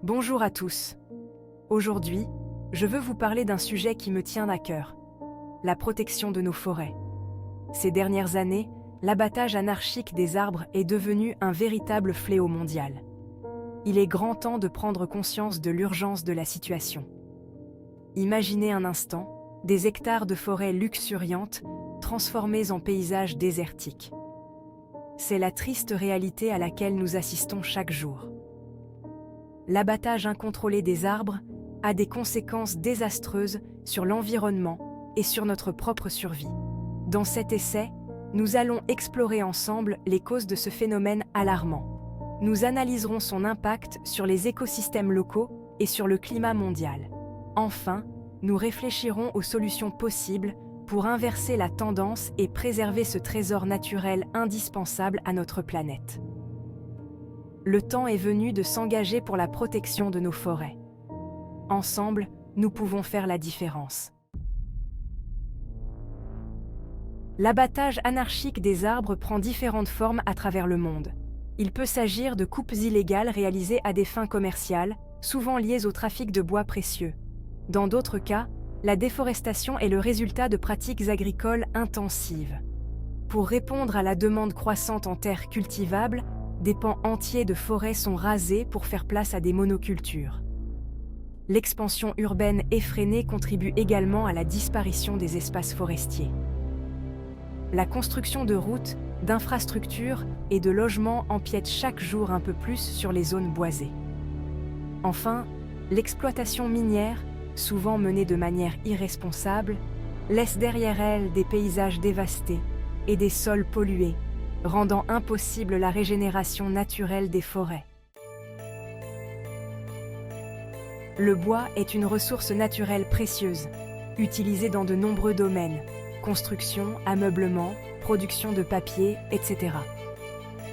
Bonjour à tous. Aujourd'hui, je veux vous parler d'un sujet qui me tient à cœur, la protection de nos forêts. Ces dernières années, l'abattage anarchique des arbres est devenu un véritable fléau mondial. Il est grand temps de prendre conscience de l'urgence de la situation. Imaginez un instant, des hectares de forêts luxuriantes transformés en paysages désertiques. C'est la triste réalité à laquelle nous assistons chaque jour. L'abattage incontrôlé des arbres a des conséquences désastreuses sur l'environnement et sur notre propre survie. Dans cet essai, nous allons explorer ensemble les causes de ce phénomène alarmant. Nous analyserons son impact sur les écosystèmes locaux et sur le climat mondial. Enfin, nous réfléchirons aux solutions possibles pour inverser la tendance et préserver ce trésor naturel indispensable à notre planète. Le temps est venu de s'engager pour la protection de nos forêts. Ensemble, nous pouvons faire la différence. L'abattage anarchique des arbres prend différentes formes à travers le monde. Il peut s'agir de coupes illégales réalisées à des fins commerciales, souvent liées au trafic de bois précieux. Dans d'autres cas, la déforestation est le résultat de pratiques agricoles intensives. Pour répondre à la demande croissante en terres cultivables, des pans entiers de forêts sont rasés pour faire place à des monocultures. L'expansion urbaine effrénée contribue également à la disparition des espaces forestiers. La construction de routes, d'infrastructures et de logements empiète chaque jour un peu plus sur les zones boisées. Enfin, l'exploitation minière, souvent menée de manière irresponsable, laisse derrière elle des paysages dévastés et des sols pollués, rendant impossible la régénération naturelle des forêts. Le bois est une ressource naturelle précieuse, utilisée dans de nombreux domaines, construction, ameublement, production de papier, etc.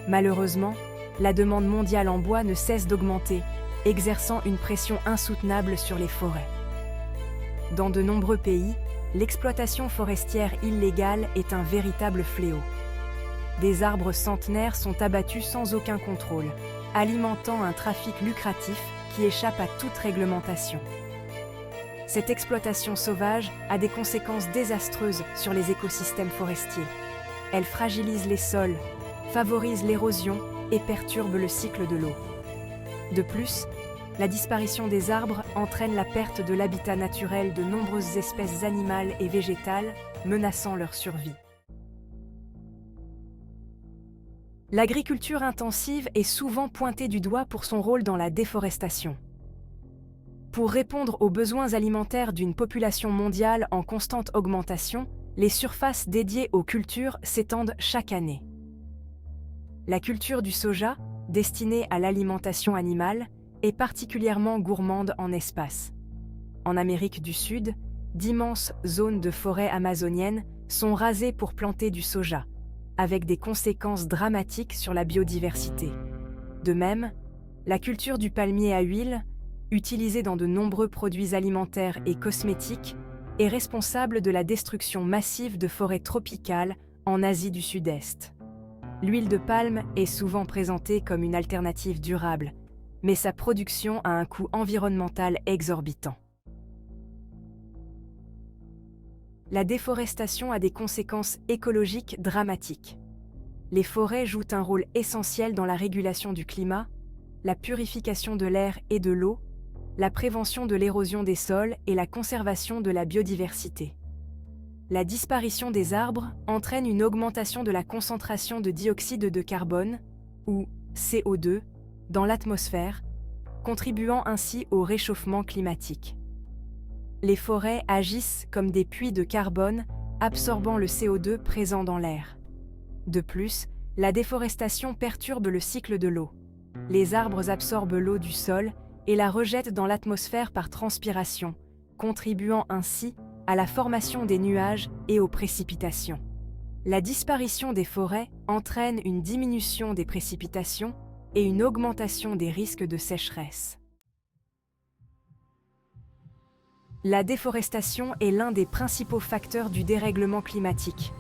Malheureusement, la demande mondiale en bois ne cesse d'augmenter, exerçant une pression insoutenable sur les forêts. Dans de nombreux pays, l'exploitation forestière illégale est un véritable fléau. Des arbres centenaires sont abattus sans aucun contrôle, alimentant un trafic lucratif qui échappe à toute réglementation. Cette exploitation sauvage a des conséquences désastreuses sur les écosystèmes forestiers. Elle fragilise les sols, favorise l'érosion et perturbe le cycle de l'eau. De plus, la disparition des arbres entraîne la perte de l'habitat naturel de nombreuses espèces animales et végétales, menaçant leur survie. L'agriculture intensive est souvent pointée du doigt pour son rôle dans la déforestation. Pour répondre aux besoins alimentaires d'une population mondiale en constante augmentation, les surfaces dédiées aux cultures s'étendent chaque année. La culture du soja, destinée à l'alimentation animale, est particulièrement gourmande en espace. En Amérique du Sud, d'immenses zones de forêt amazoniennes sont rasées pour planter du soja, avec des conséquences dramatiques sur la biodiversité. De même, la culture du palmier à huile, utilisée dans de nombreux produits alimentaires et cosmétiques, est responsable de la destruction massive de forêts tropicales en Asie du Sud-Est. L'huile de palme est souvent présentée comme une alternative durable, mais sa production a un coût environnemental exorbitant. La déforestation a des conséquences écologiques dramatiques. Les forêts jouent un rôle essentiel dans la régulation du climat, la purification de l'air et de l'eau, la prévention de l'érosion des sols et la conservation de la biodiversité. La disparition des arbres entraîne une augmentation de la concentration de dioxyde de carbone, ou CO2, dans l'atmosphère, contribuant ainsi au réchauffement climatique. Les forêts agissent comme des puits de carbone, absorbant le CO2 présent dans l'air. De plus, la déforestation perturbe le cycle de l'eau. Les arbres absorbent l'eau du sol et la rejettent dans l'atmosphère par transpiration, contribuant ainsi à la formation des nuages et aux précipitations. La disparition des forêts entraîne une diminution des précipitations et une augmentation des risques de sécheresse. La déforestation est l'un des principaux facteurs du dérèglement climatique.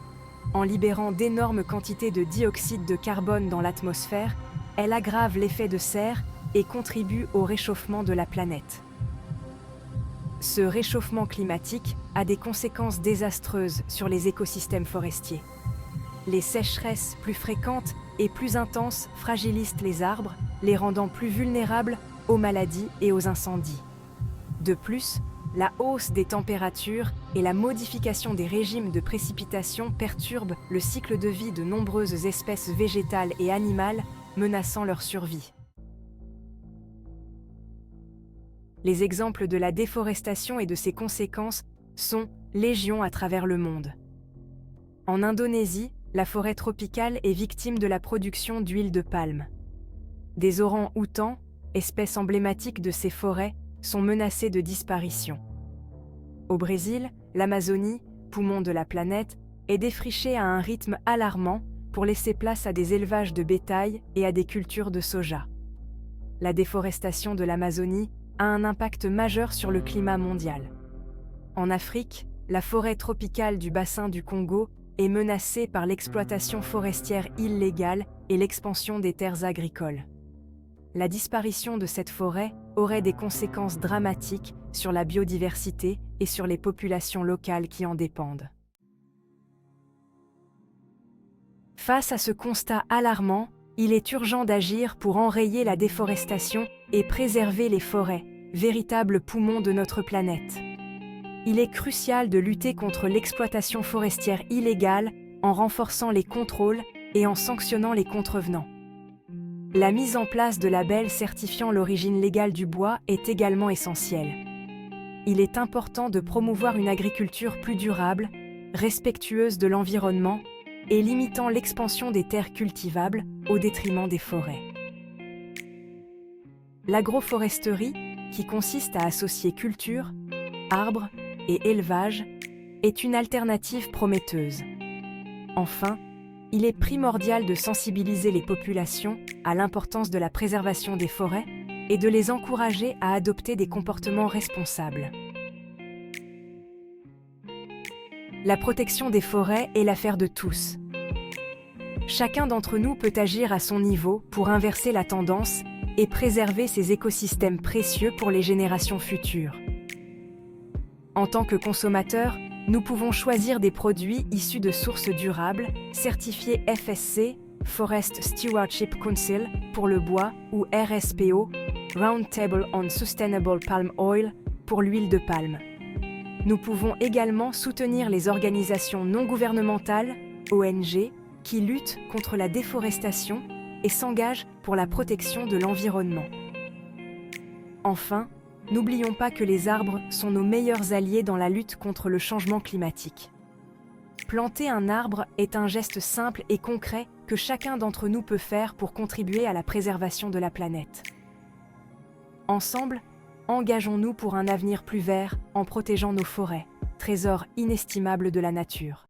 En libérant d'énormes quantités de dioxyde de carbone dans l'atmosphère, elle aggrave l'effet de serre et contribuent au réchauffement de la planète. Ce réchauffement climatique a des conséquences désastreuses sur les écosystèmes forestiers. Les sécheresses plus fréquentes et plus intenses fragilisent les arbres, les rendant plus vulnérables aux maladies et aux incendies. De plus, la hausse des températures et la modification des régimes de précipitation perturbent le cycle de vie de nombreuses espèces végétales et animales, menaçant leur survie. Les exemples de la déforestation et de ses conséquences sont légion à travers le monde. En Indonésie, la forêt tropicale est victime de la production d'huile de palme. Des orangs-outans, espèces emblématiques de ces forêts, sont menacés de disparition. Au Brésil, l'Amazonie, poumon de la planète, est défrichée à un rythme alarmant pour laisser place à des élevages de bétail et à des cultures de soja. La déforestation de l'Amazonie a un impact majeur sur le climat mondial. En Afrique, la forêt tropicale du bassin du Congo est menacée par l'exploitation forestière illégale et l'expansion des terres agricoles. La disparition de cette forêt aurait des conséquences dramatiques sur la biodiversité et sur les populations locales qui en dépendent. Face à ce constat alarmant, il est urgent d'agir pour enrayer la déforestation et préserver les forêts, véritables poumons de notre planète. Il est crucial de lutter contre l'exploitation forestière illégale en renforçant les contrôles et en sanctionnant les contrevenants. La mise en place de labels certifiant l'origine légale du bois est également essentielle. Il est important de promouvoir une agriculture plus durable, respectueuse de l'environnement et limitant l'expansion des terres cultivables au détriment des forêts. L'agroforesterie, qui consiste à associer culture, arbres et élevage, est une alternative prometteuse. Enfin, il est primordial de sensibiliser les populations à l'importance de la préservation des forêts et de les encourager à adopter des comportements responsables. La protection des forêts est l'affaire de tous. Chacun d'entre nous peut agir à son niveau pour inverser la tendance et préserver ces écosystèmes précieux pour les générations futures. En tant que consommateurs, nous pouvons choisir des produits issus de sources durables, certifiés FSC, Forest Stewardship Council, pour le bois, ou RSPO, Roundtable on Sustainable Palm Oil, pour l'huile de palme. Nous pouvons également soutenir les organisations non gouvernementales, ONG, qui luttent contre la déforestation et s'engagent pour la protection de l'environnement. Enfin, n'oublions pas que les arbres sont nos meilleurs alliés dans la lutte contre le changement climatique. Planter un arbre est un geste simple et concret que chacun d'entre nous peut faire pour contribuer à la préservation de la planète. Ensemble, engageons-nous pour un avenir plus vert en protégeant nos forêts, trésors inestimables de la nature.